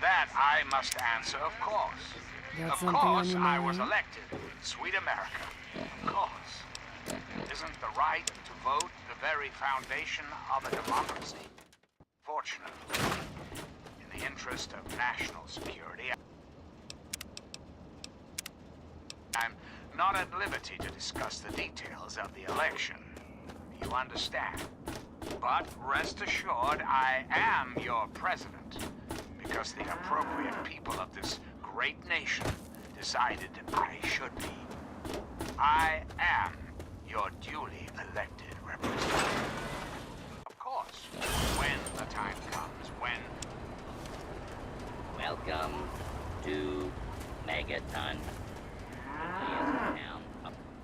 That I must answer, of course. Got Of something on course, your I was mind? elected. Sweet America. Of course. Isn't the right to vote the very foundation of a democracy? Fortunately, in the interest of national security, I'm not at liberty to discuss the details of the election. You understand? But rest assured, I am your president, because the appropriate people of this great nation decided I should be. I am your duly elected representative. Of course, when the time comes, when... Welcome to Megaton.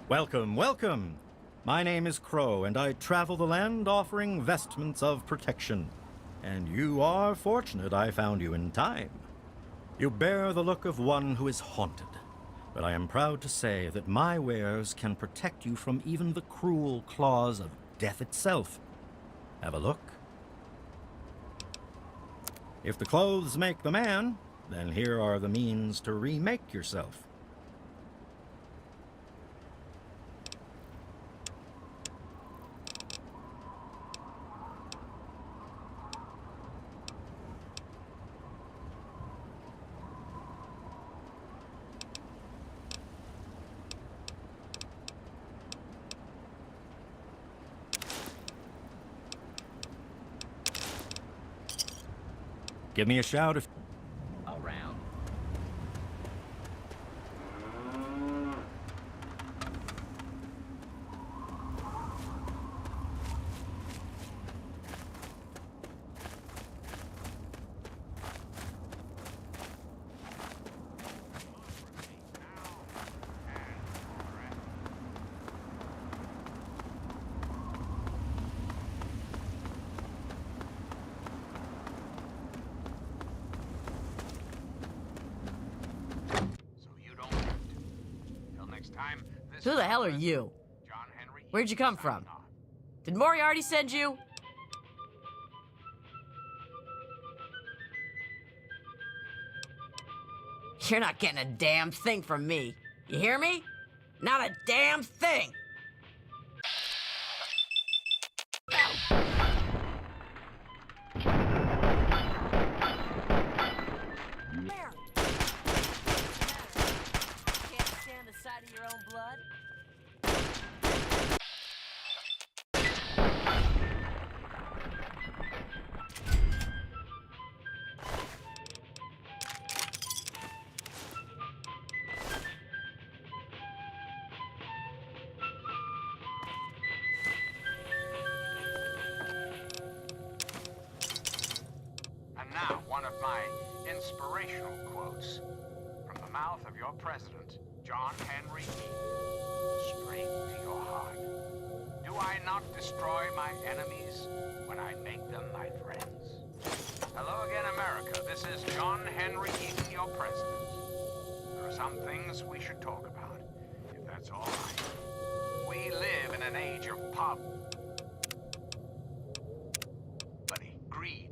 Welcome, welcome! My name is Crow, and I travel the land offering vestments of protection. And you are fortunate I found you in time. You bear the look of one who is haunted, but I am proud to say that my wares can protect you from even the cruel claws of death itself. Have a look. If the clothes make the man, then here are the means to remake yourself. Give me a shout if... Around. Who the hell are you? Where'd you come from? Did Moriarty send you? You're not getting a damn thing from me. You hear me? Not a damn thing! Can't stand the sight of your own blood? And now, one of my inspirational quotes from the mouth of your president, John Henry Eaton, straight to your heart. Do I not destroy my enemies when I make them my friends? Hello again, America. This is John Henry Eaton, your president. There are some things we should talk about, if that's all right. We live in an age of poverty, greed.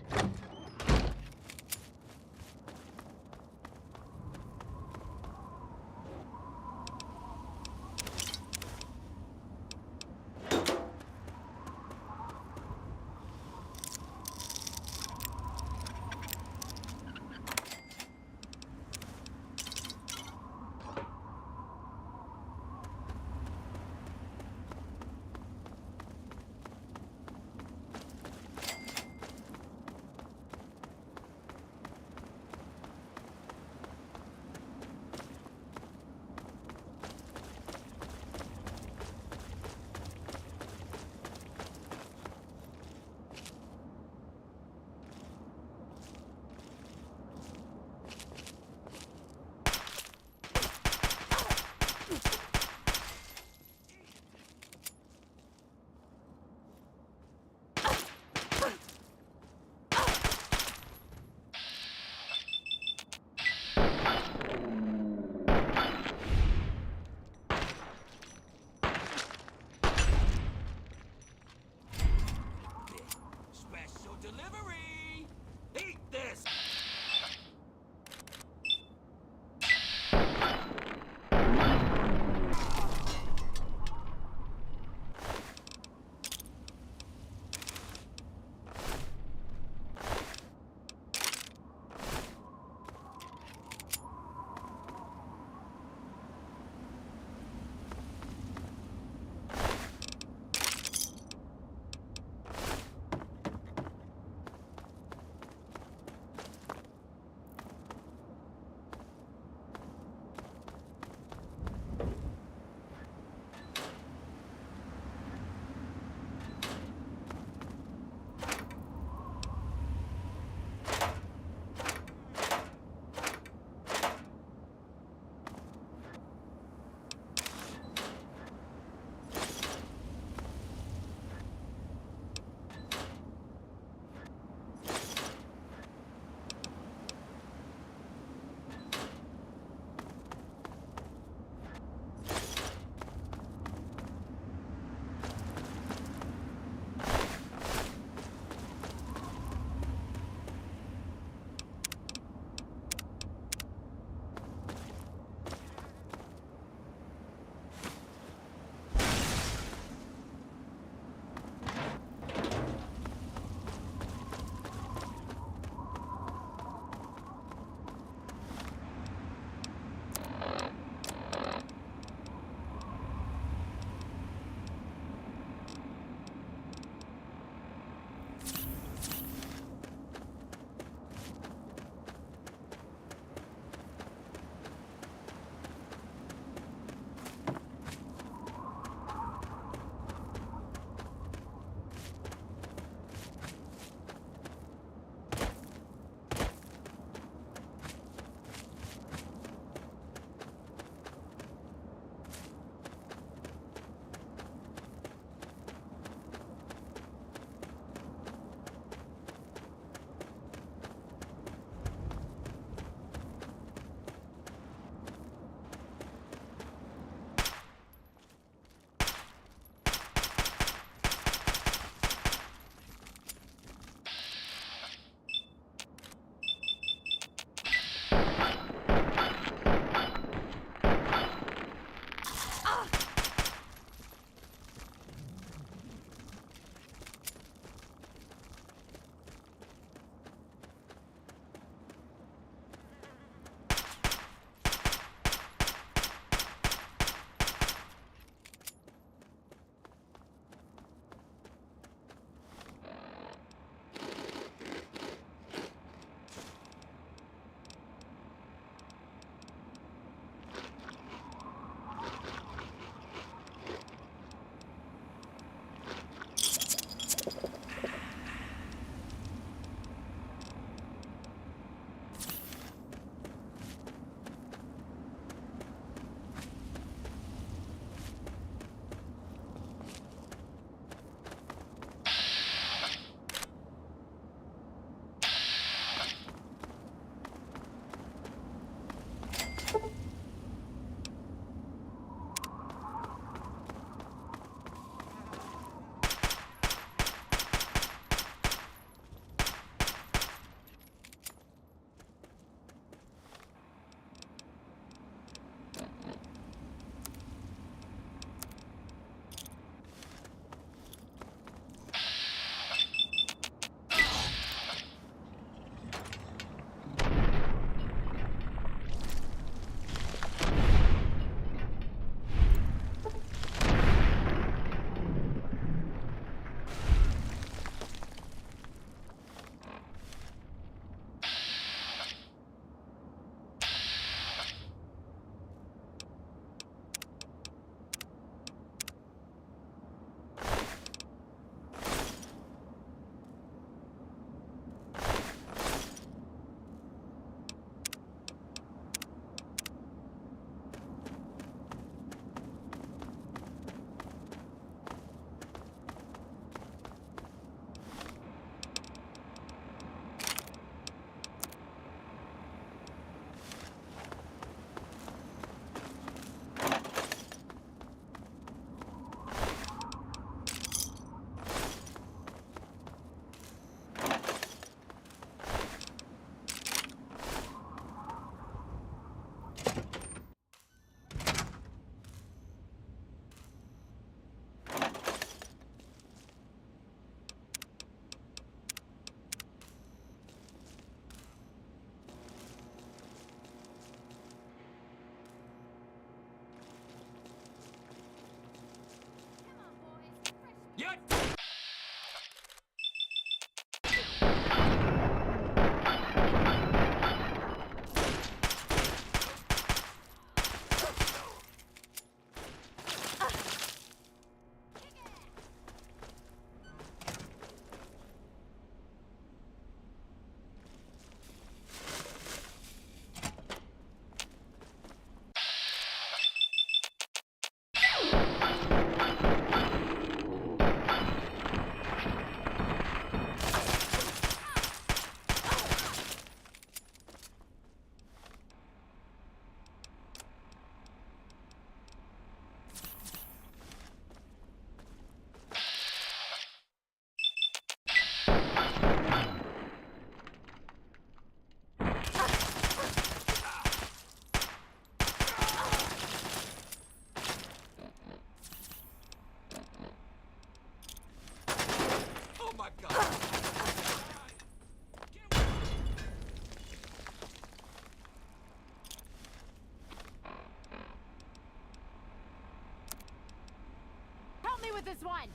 with this one.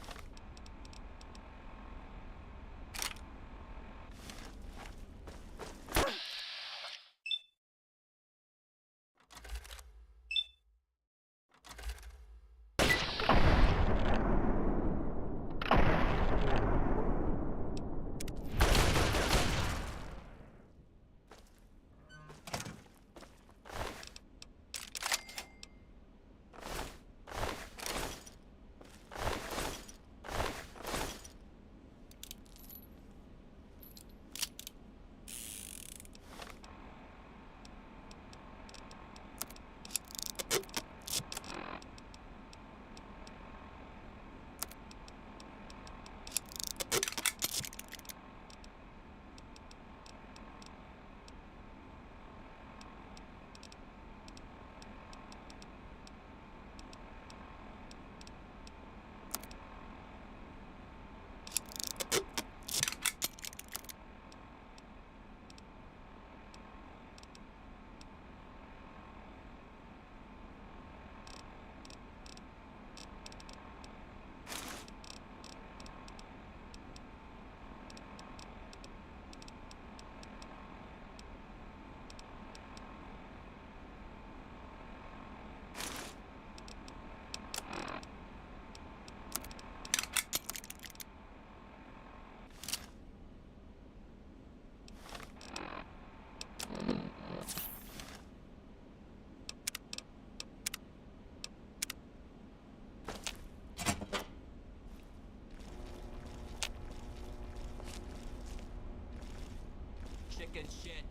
Chicken shit.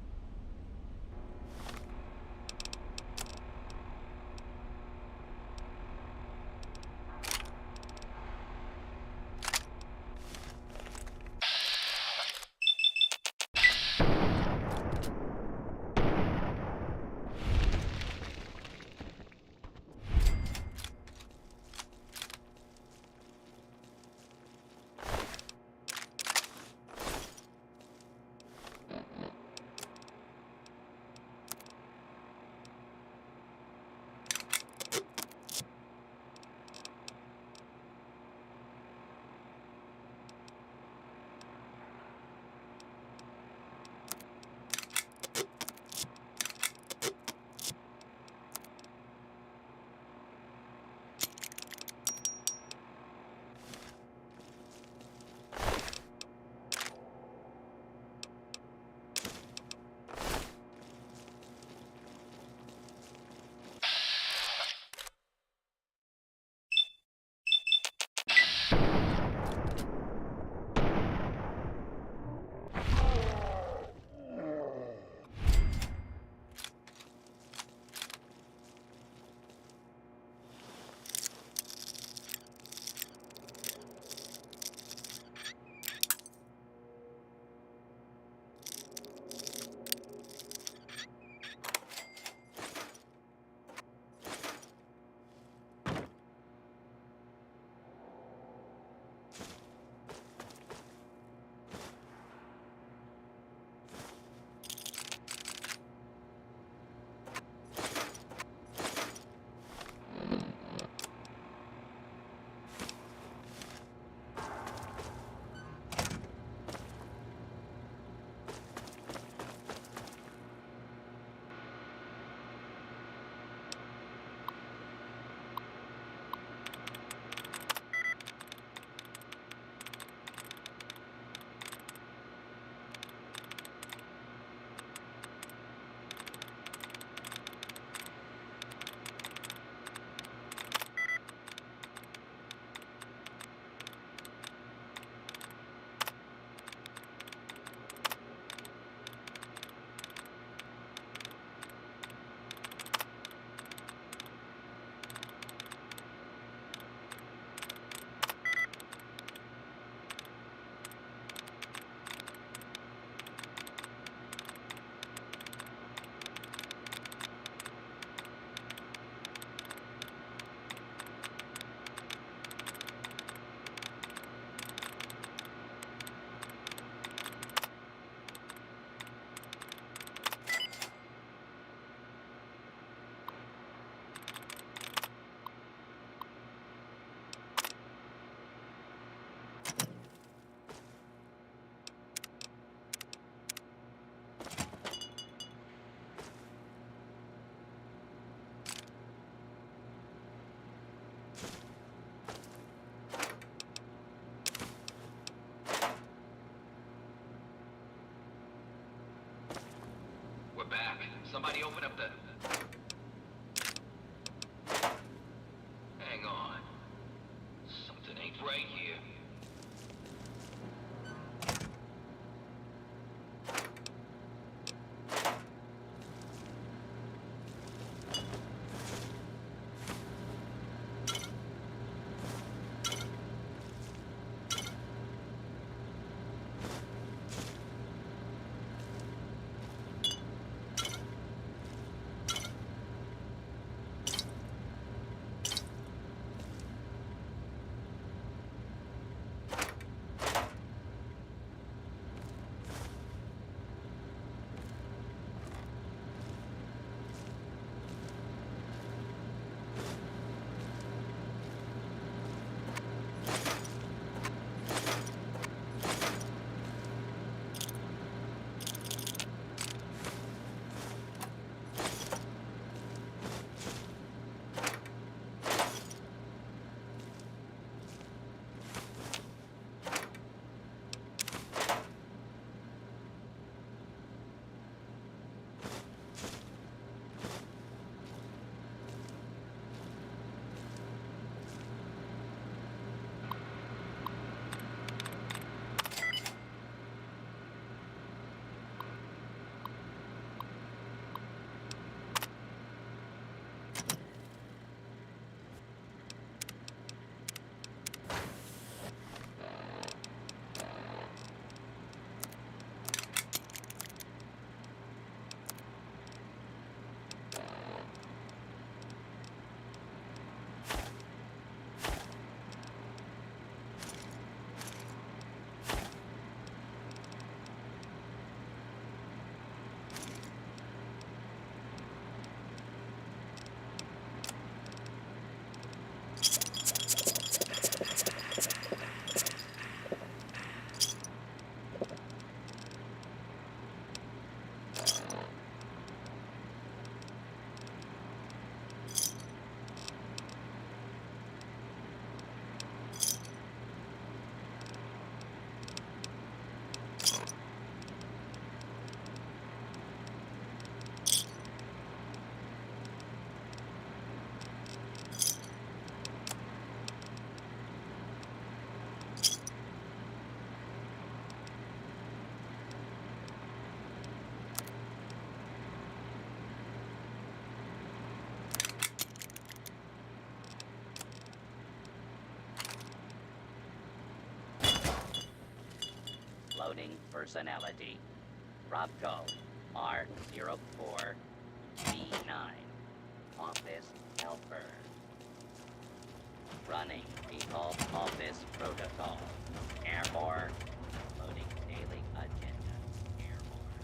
back. Somebody open up the... Hang on. Something ain't right here. Loading personality. Robco R04B9. Office helper. Running default office protocol. Airborne. Loading daily agenda. Airborne.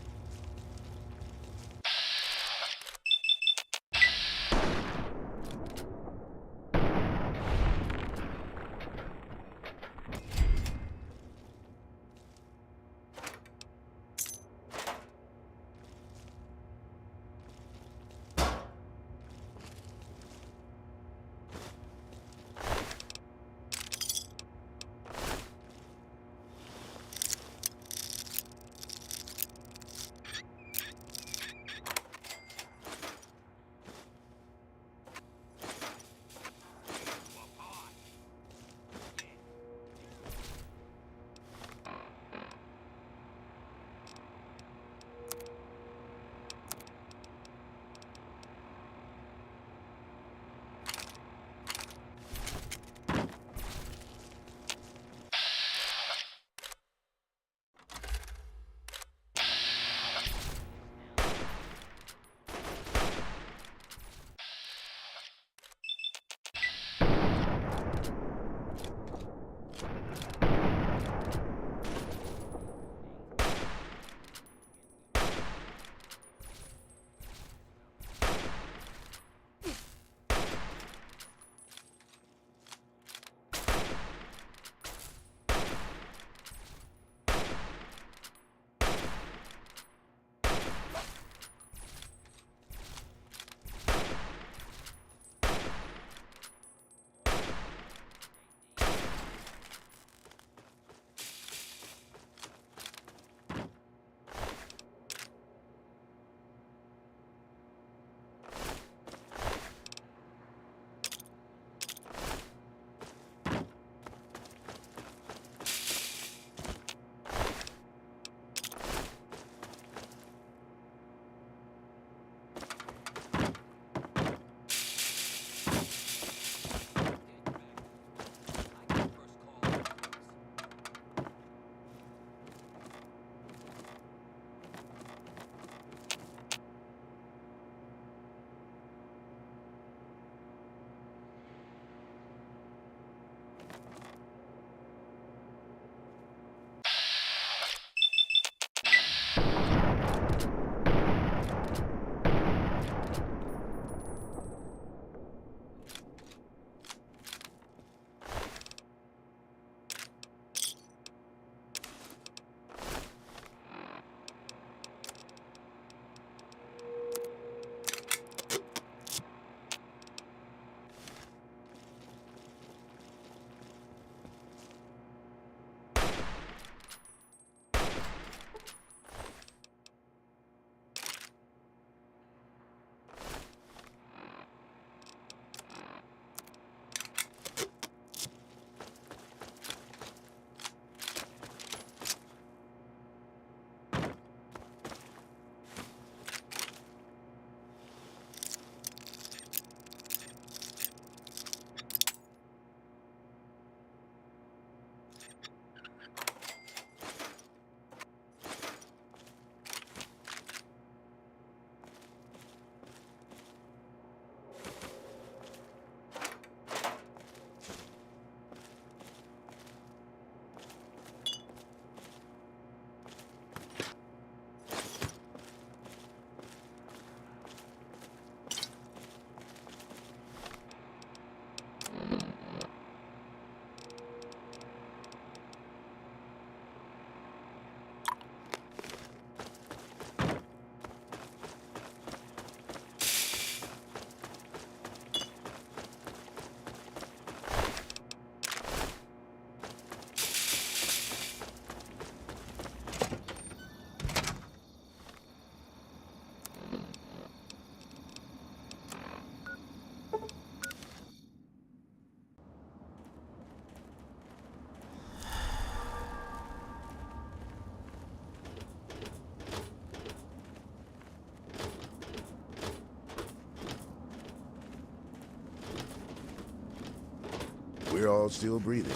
We're all still breathing.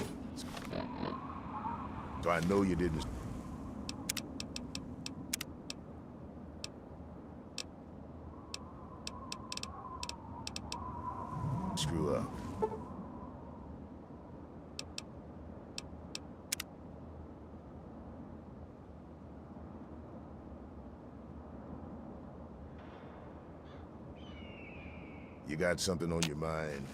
So I know you didn't screw up. You got something on your mind?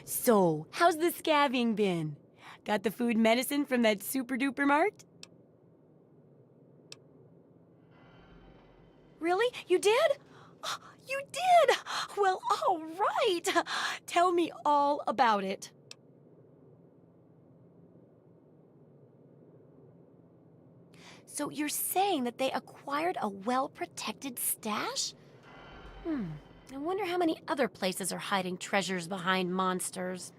So, how's the scabbing been? Got the food medicine from that super-duper mart? Really? You did? You did! Well, all right. Tell me all about it. So you're saying that they acquired a well-protected stash? I wonder how many other places are hiding treasures behind monsters.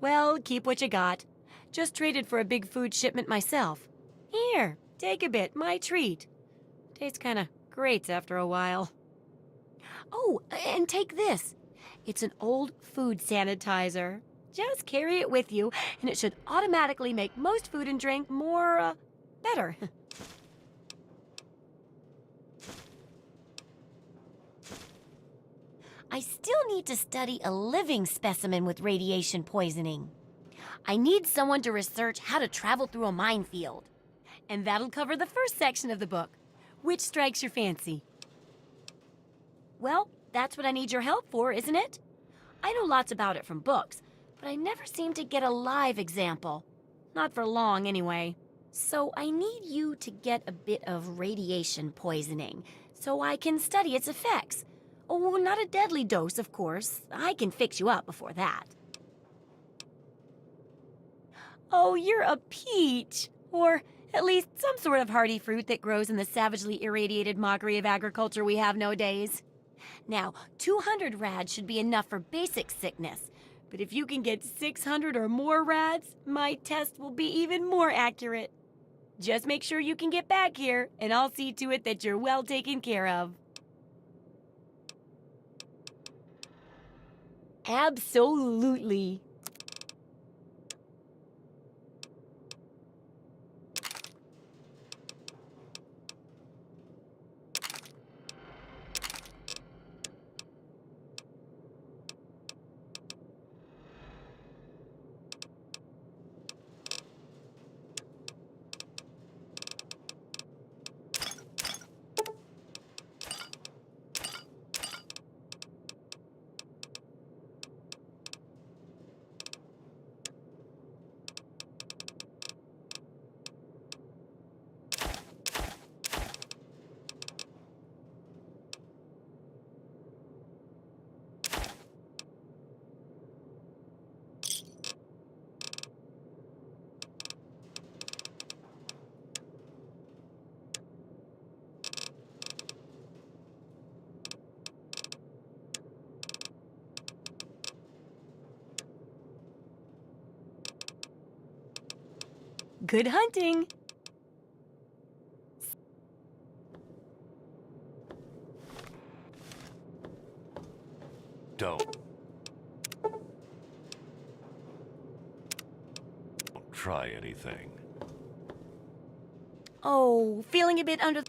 Well, keep what you got. Just traded for a big food shipment myself. Here, take a bit, my treat. Tastes kinda great after a while. Oh, and take this. It's an old food sanitizer. Just carry it with you, and it should automatically make most food and drink more, better. I still need to study a living specimen with radiation poisoning. I need someone to research how to travel through a minefield. And that'll cover the first section of the book. Which strikes your fancy? Well, that's what I need your help for, isn't it? I know lots about it from books, but I never seem to get a live example. Not for long, anyway. So I need you to get a bit of radiation poisoning so I can study its effects. Oh, not a deadly dose, of course. I can fix you up before that. Oh, you're a peach. Or at least some sort of hardy fruit that grows in the savagely irradiated mockery of agriculture we have nowadays. Now, 200 rads should be enough for basic sickness. But if you can get 600 or more rads, my test will be even more accurate. Just make sure you can get back here, and I'll see to it that you're well taken care of. Absolutely. Good hunting! Don't try anything. Oh, feeling a bit under...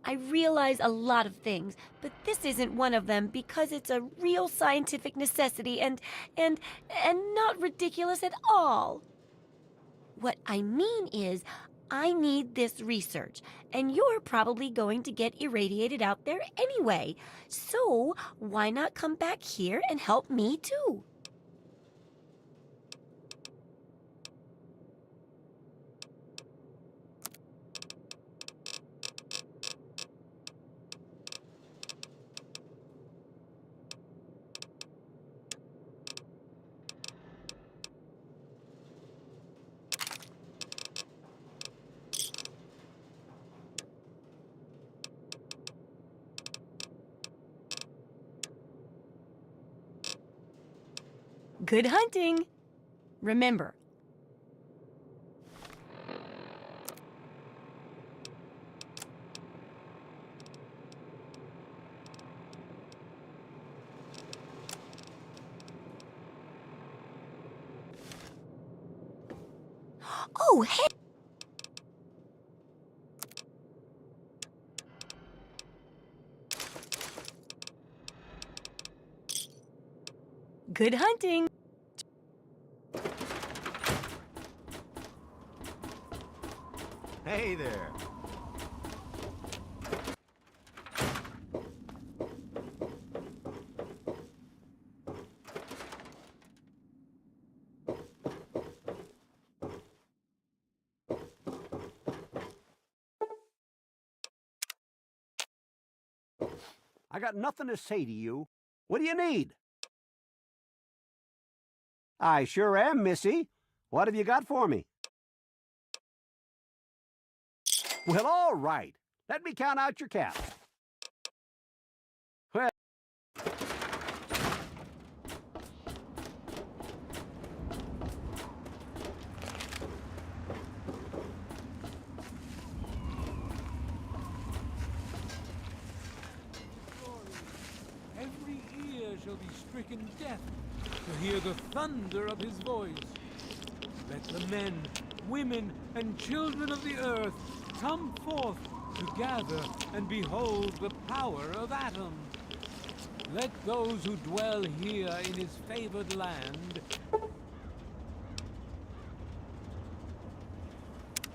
I realize a lot of things, but this isn't one of them because it's a real scientific necessity and not ridiculous at all. What I mean is, I need this research, and you're probably going to get irradiated out there anyway. So, why not come back here and help me too? Good hunting. Remember, oh, hey! Good hunting. Hey there. I got nothing to say to you. What do you need? I sure am, Missy. What have you got for me? Well, all right. Let me count out your caps. Well, every ear shall be stricken deaf to hear the thunder of his voice. Let the men, women, and children of the earth come forth to gather and behold the power of Atom. Let those who dwell here in his favored land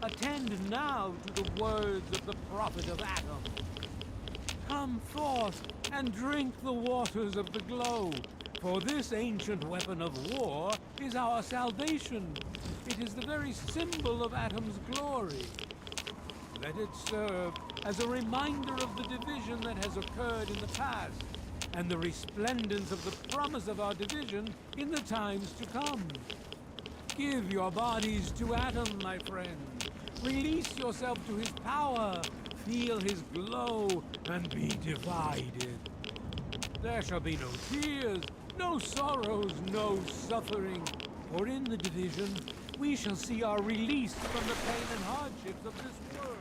attend now to the words of the prophet of Atom. Come forth and drink the waters of the glow, for this ancient weapon of war is our salvation. It is the very symbol of Atom's glory. Let it serve as a reminder of the division that has occurred in the past, and the resplendence of the promise of our division in the times to come. Give your bodies to Atom, my friend. Release yourself to his power. Feel his glow and be divided. There shall be no tears, no sorrows, no suffering. For in the division, we shall see our release from the pain and hardships of this world.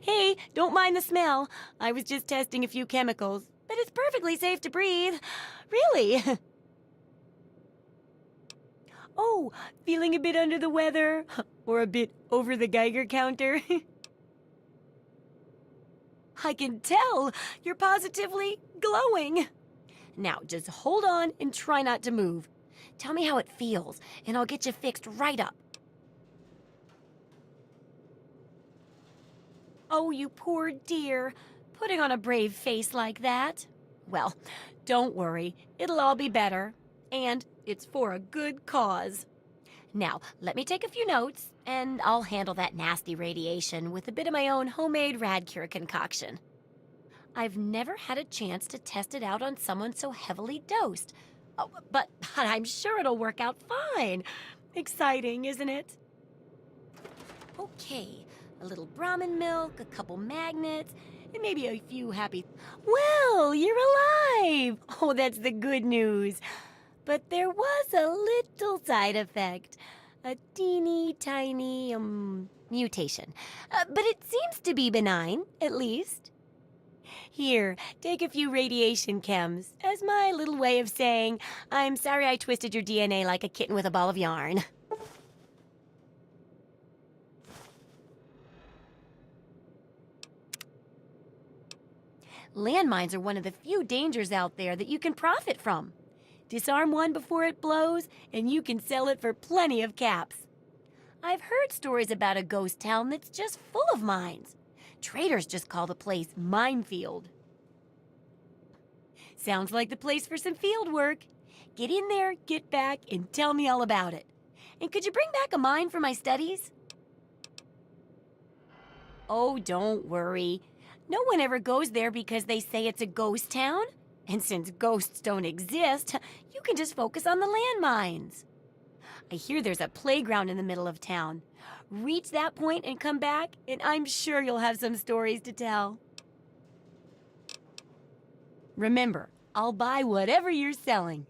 Hey, don't mind the smell. I was just testing a few chemicals, but it's perfectly safe to breathe. Really? Oh, feeling a bit under the weather? Or a bit over the Geiger counter? I can tell you're positively glowing. Now, just hold on and try not to move. Tell me how it feels, and I'll get you fixed right up. Oh, you poor dear, putting on a brave face like that. Well, don't worry, it'll all be better. And it's for a good cause. Now, let me take a few notes, and I'll handle that nasty radiation with a bit of my own homemade Radcure concoction. I've never had a chance to test it out on someone so heavily dosed. Oh, but I'm sure it'll work out fine. Exciting, isn't it? Okay, a little Brahmin milk, a couple magnets, and maybe a few happy... Well, you're alive! Oh, that's the good news. But there was a little side effect. A teeny tiny, mutation. But it seems to be benign, at least. Here, take a few radiation chems as my little way of saying, I'm sorry I twisted your DNA like a kitten with a ball of yarn. Landmines are one of the few dangers out there that you can profit from. Disarm one before it blows, and you can sell it for plenty of caps. I've heard stories about a ghost town that's just full of mines. Traders just call the place Minefield. Sounds like the place for some field work. Get in there, get back, and tell me all about it. And could you bring back a mine for my studies? Oh, don't worry. No one ever goes there because they say it's a ghost town. And since ghosts don't exist, you can just focus on the landmines. I hear there's a playground in the middle of town. Reach that point and come back, and I'm sure you'll have some stories to tell. Remember, I'll buy whatever you're selling.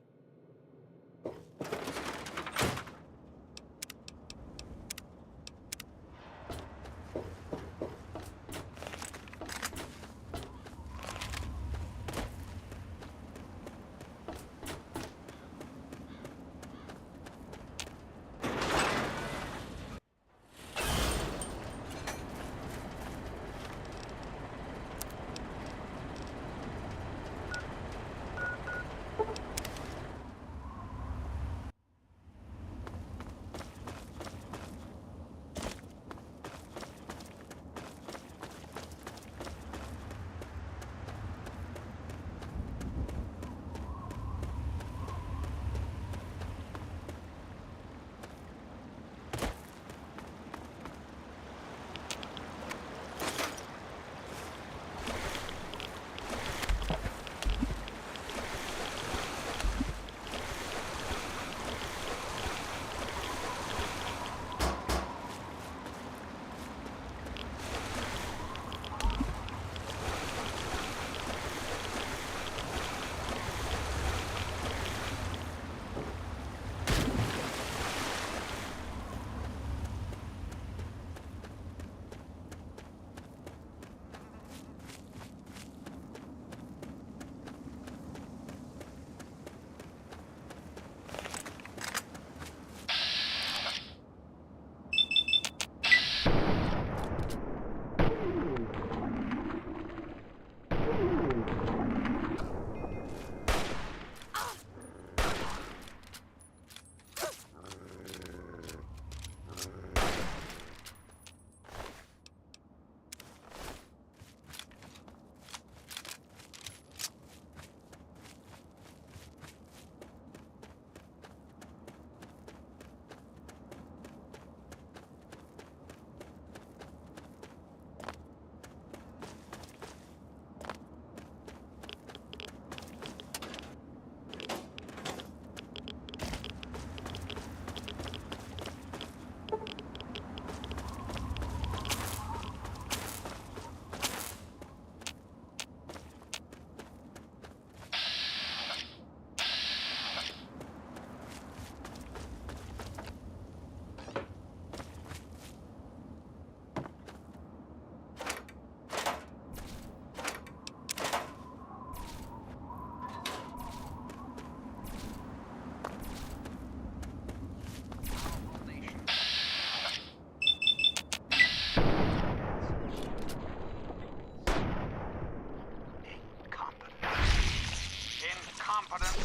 Incompetence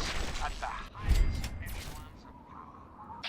at the highest echelons of power.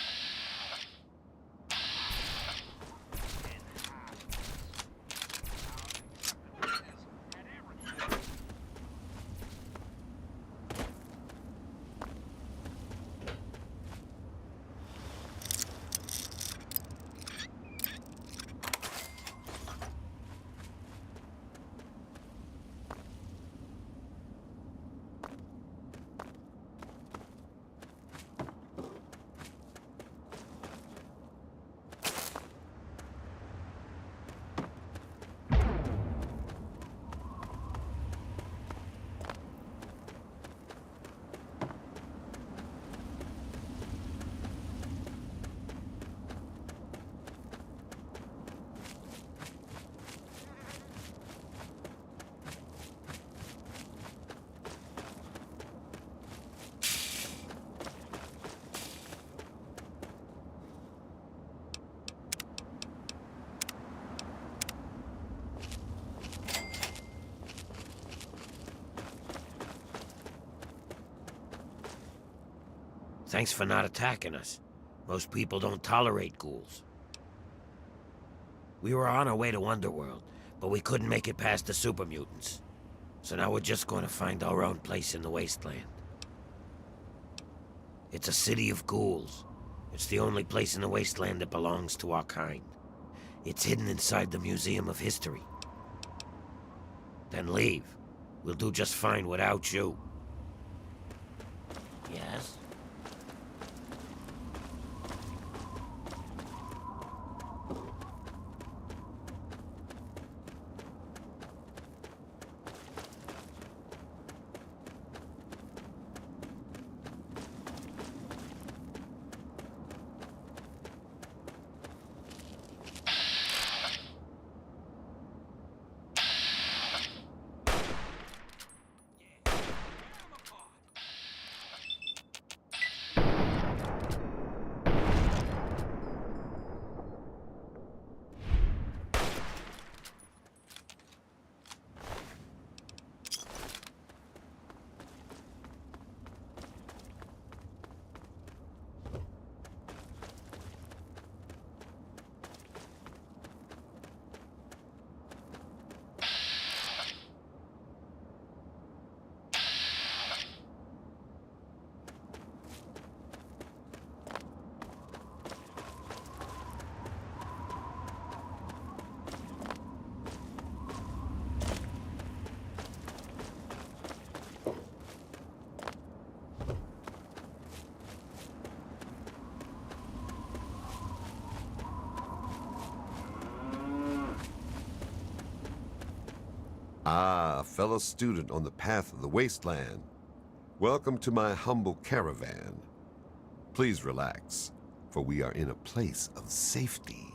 Thanks for not attacking us. Most people don't tolerate ghouls. We were on our way to Underworld, but we couldn't make it past the super mutants. So now we're just going to find our own place in the Wasteland. It's a city of ghouls. It's the only place in the Wasteland that belongs to our kind. It's hidden inside the Museum of History. Then leave. We'll do just fine without you. Yes? Ah, fellow student on the path of the Wasteland. Welcome to my humble caravan. Please relax, for we are in a place of safety.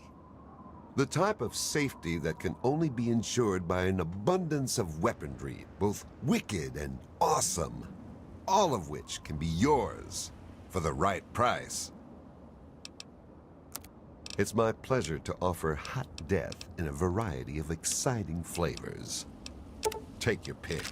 The type of safety that can only be ensured by an abundance of weaponry, both wicked and awesome, all of which can be yours for the right price. It's my pleasure to offer hot death in a variety of exciting flavors. Take your pick.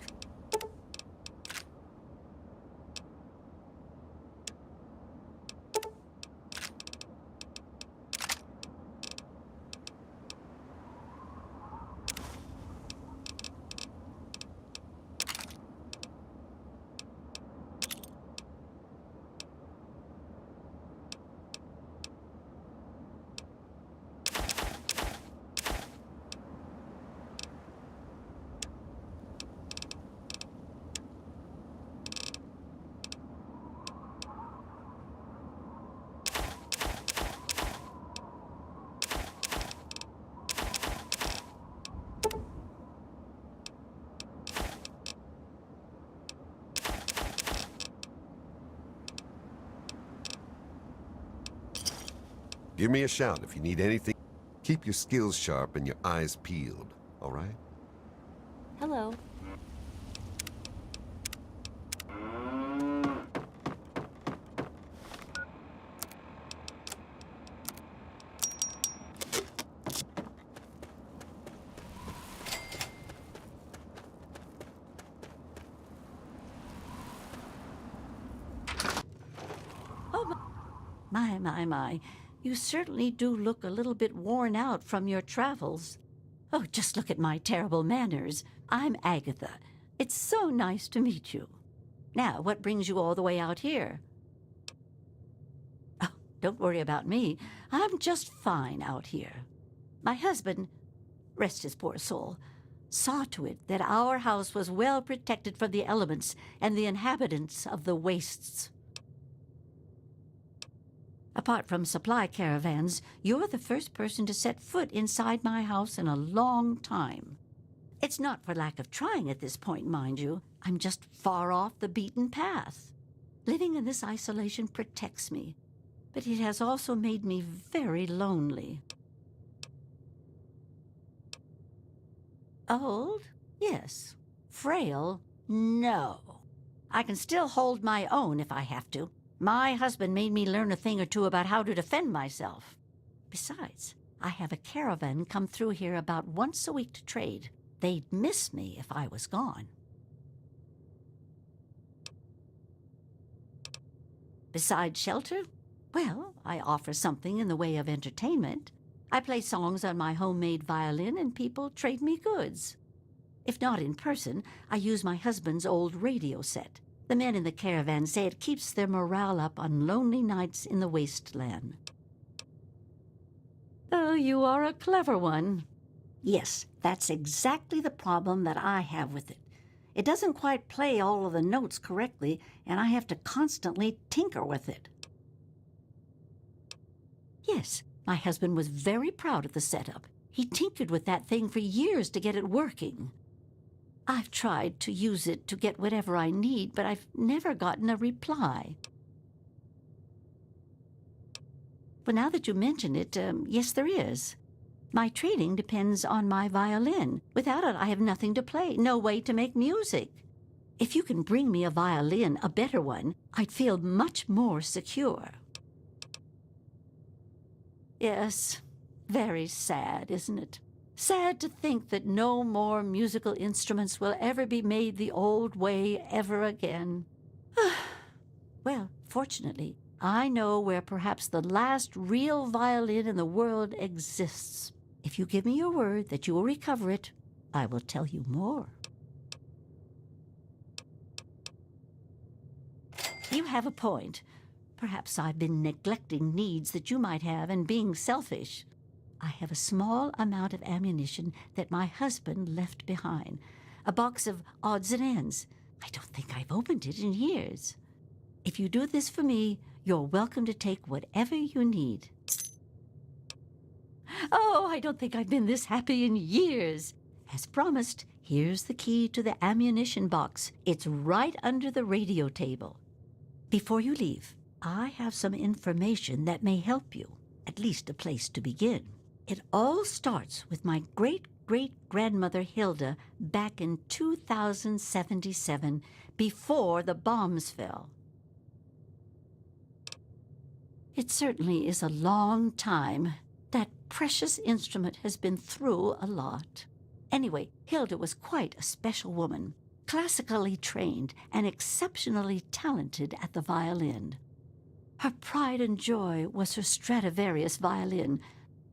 Give me a shout if you need anything. Keep your skills sharp and your eyes peeled, all right? Hello. My. You certainly do look a little bit worn out from your travels. Oh, just look at my terrible manners. I'm Agatha. It's so nice to meet you. Now, what brings you all the way out here? Oh, don't worry about me. I'm just fine out here. My husband, rest his poor soul, saw to it that our house was well protected from the elements and the inhabitants of the wastes. Apart from supply caravans, you're the first person to set foot inside my house in a long time. It's not for lack of trying at this point, mind you. I'm just far off the beaten path. Living in this isolation protects me, but it has also made me very lonely. Old? Yes. Frail? No. I can still hold my own if I have to. My husband made me learn a thing or two about how to defend myself. Besides, I have a caravan come through here about once a week to trade. They'd miss me if I was gone. Besides shelter, well, I offer something in the way of entertainment. I play songs on my homemade violin and people trade me goods. If not in person, I use my husband's old radio set. The men in the caravan say it keeps their morale up on lonely nights in the wasteland. Oh, you are a clever one. Yes, that's exactly the problem that I have with it. It doesn't quite play all of the notes correctly, and I have to constantly tinker with it. Yes, my husband was very proud of the setup. He tinkered with that thing for years to get it working. I've tried to use it to get whatever I need, but I've never gotten a reply. Well, now that you mention it, yes, there is. My trading depends on my violin. Without it, I have nothing to play, no way to make music. If you can bring me a violin, a better one, I'd feel much more secure. Yes, very sad, isn't it? Sad to think that no more musical instruments will ever be made the old way ever again. Well, fortunately, I know where perhaps the last real violin in the world exists. If you give me your word that you will recover it, I will tell you more. You have a point. Perhaps I've been neglecting needs that you might have and being selfish. I have a small amount of ammunition that my husband left behind. A box of odds and ends. I don't think I've opened it in years. If you do this for me, you're welcome to take whatever you need. Oh, I don't think I've been this happy in years. As promised, here's the key to the ammunition box. It's right under the radio table. Before you leave, I have some information that may help you, at least a place to begin. It all starts with my great-great-grandmother Hilda back in 2077, before the bombs fell. It certainly is a long time. That precious instrument has been through a lot. Anyway, Hilda was quite a special woman, classically trained and exceptionally talented at the violin. Her pride and joy was her Stradivarius violin.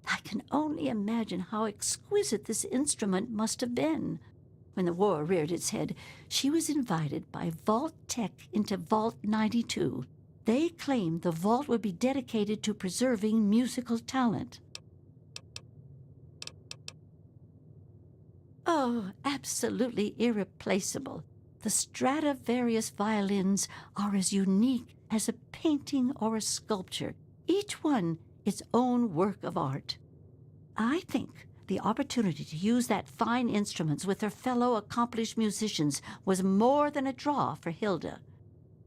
I can only imagine how exquisite this instrument must have been. When the war reared its head, she was invited by Vault Tech into Vault 92. They claimed the vault would be dedicated to preserving musical talent. Oh, absolutely irreplaceable. The Stradivarius violins are as unique as a painting or a sculpture, each one its own work of art. I think the opportunity to use that fine instruments with her fellow accomplished musicians was more than a draw for Hilda.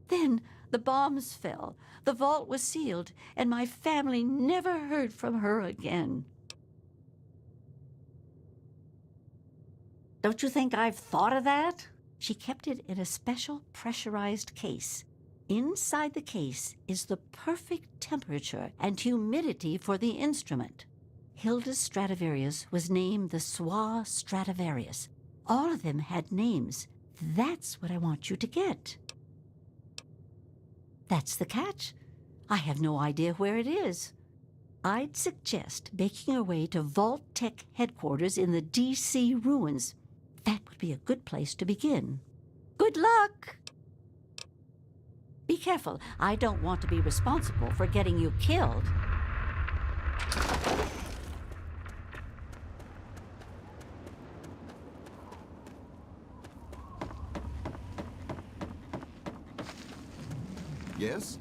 Then the bombs fell, the vault was sealed, and my family never heard from her again. Don't you think I've thought of that? She kept it in a special pressurized case. Inside the case is the perfect temperature and humidity for the instrument. Hilda's Stradivarius was named the Swa Stradivarius. All of them had names. That's what I want you to get. That's the catch. I have no idea where it is. I'd suggest making your way to Vault Tech headquarters in the D.C. ruins. That would be a good place to begin. Good luck! Be careful. I don't want to be responsible for getting you killed. Yes?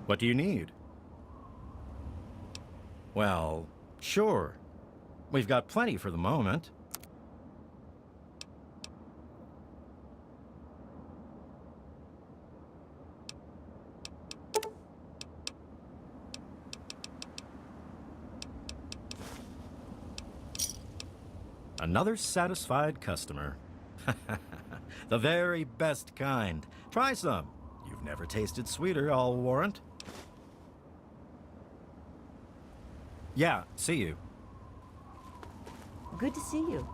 What do you need? Well, sure. We've got plenty for the moment. Another satisfied customer. The very best kind. Try some. You've never tasted sweeter, I'll warrant. Yeah, see you. Good to see you.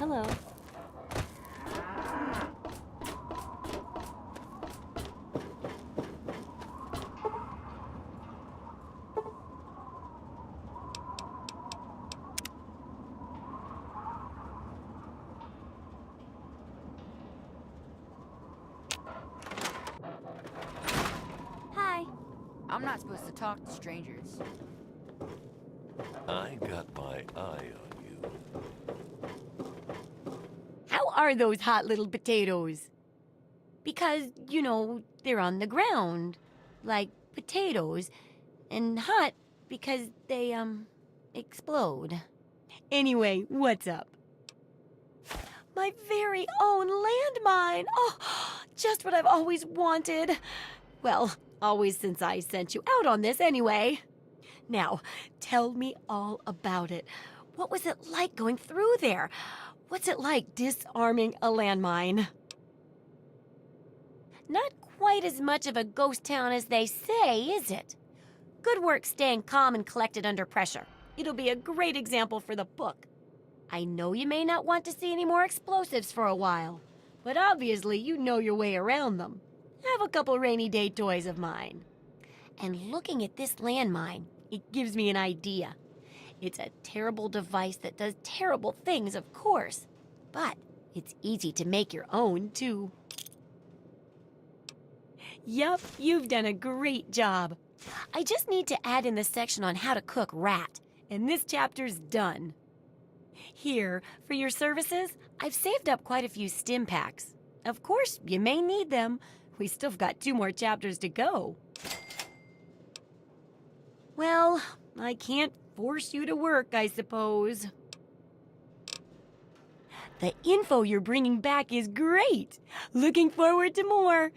Hello. Hi. I'm not supposed to talk to strangers. I got my eye on you. How are those hot little potatoes? Because, you know, they're on the ground, like potatoes, and hot because they, explode. Anyway, what's up? My very own landmine! Oh, just what I've always wanted. Well, always since I sent you out on this anyway. Now, tell me all about it. What was it like going through there? What's it like disarming a landmine? Not quite as much of a ghost town as they say, is it? Good work staying calm and collected under pressure. It'll be a great example for the book. I know you may not want to see any more explosives for a while, but obviously you know your way around them. Have a couple rainy day toys of mine. And looking at this landmine, it gives me an idea. It's a terrible device that does terrible things, of course, but it's easy to make your own, too. Yup, you've done a great job. I just need to add in the section on how to cook rat, and this chapter's done. Here, for your services, I've saved up quite a few stim packs. Of course, you may need them. We still got 2 more chapters to go. Well, I can't force you to work, I suppose. The info you're bringing back is great. Looking forward to more.